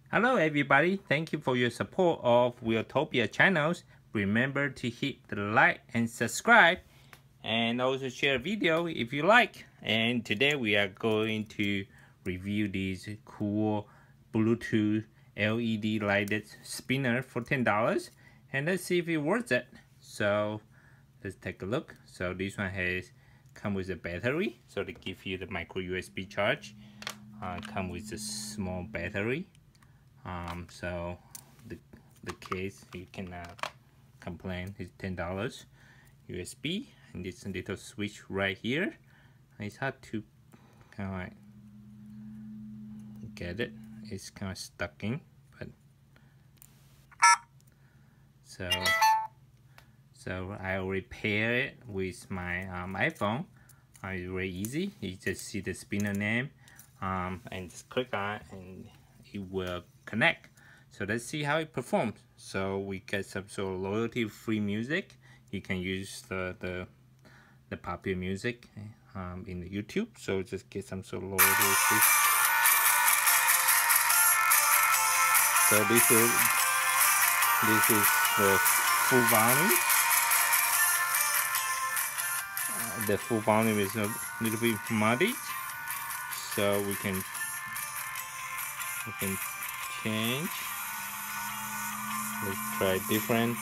Hello everybody, thank you for your support of Willtopia channels. Remember to hit the like and subscribe and also share a video if you like. And today we are going to review these cool Bluetooth LED lighted spinner for $10 and let's see if it works it. So let's take a look. So this one come with a battery, so they give you the micro USB charge. Come with a small battery. So the case, you cannot complain, it's $10. USB, and this little switch right here. It's hard to kind of like get it. It's kind of stuck in, but so I repair it with my iPhone. It's very easy. You just see the spinner name and just click on it and it will connect. So let's see how it performs. So we get some sort of royalty free music. You can use the popular music in the YouTube. So just get some sort of royalty free. So this is the full volume. The full volume is a little bit muddy, so we can change. Let's try different.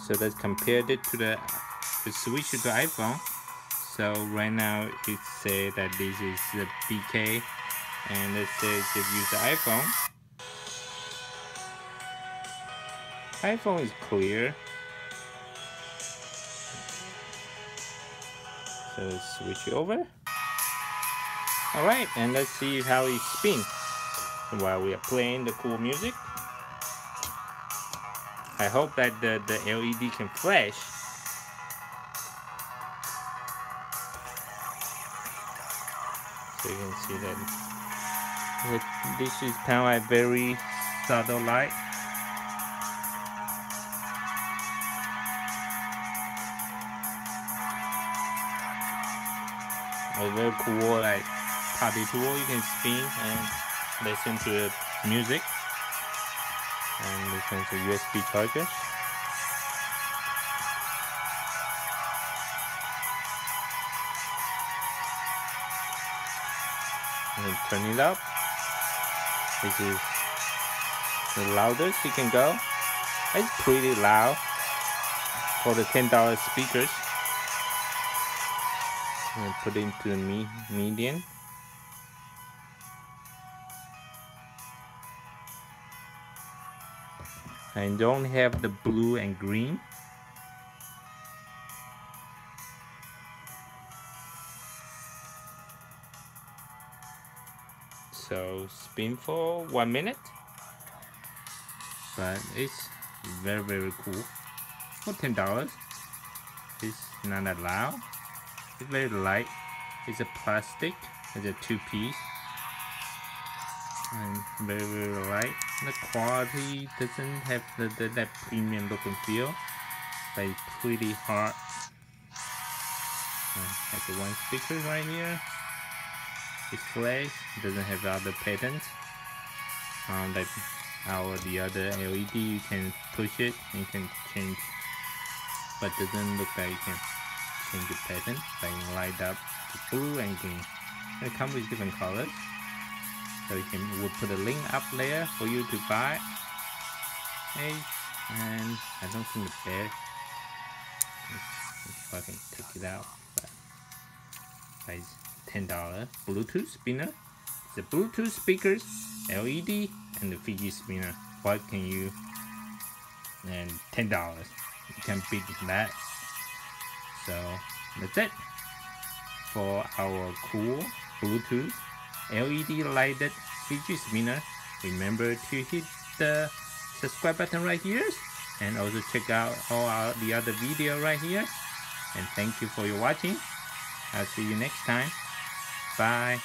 So let's compare it to the switch to the iPhone. So right now it says that this is the BK, and let's say just use the iPhone. iPhone is clear. So switch it over. Alright, and let's see how it spins while we are playing the cool music. I hope that the LED can flash. So you can see that this is kind of very subtle light. A very cool like party tool. You can spin and listen to the music and listen to USB chargers. And turn it up. This is the loudest you can go. It's pretty loud for the $10 speakers. And put it into the median. I don't have the blue and green. So spin for 1 minute. But it's very cool. For $10. It's not that loud. It's very light. It's a plastic. It's a 2-piece. And very light. The quality doesn't have that premium look and feel, but it's pretty hard. Has the one speaker right here. It's flash. Doesn't have the other patterns. Like the other LED, you can push it and you can change, but doesn't look like you can change the pattern. But you can light up the blue and green. And it comes with different colors. So we'll put a link up there for you to buy. Hey, and I don't think it's there. If I can take it out, but it's $10 Bluetooth spinner. The Bluetooth speakers, LED, and the Fidget spinner. What can you? And $10. You can beat that. So that's it for our cool Bluetooth LED lighted Fidget spinner. Remember to hit the subscribe button right here and also check out all the other video right here. And thank you for your watching. I'll see you next time. Bye.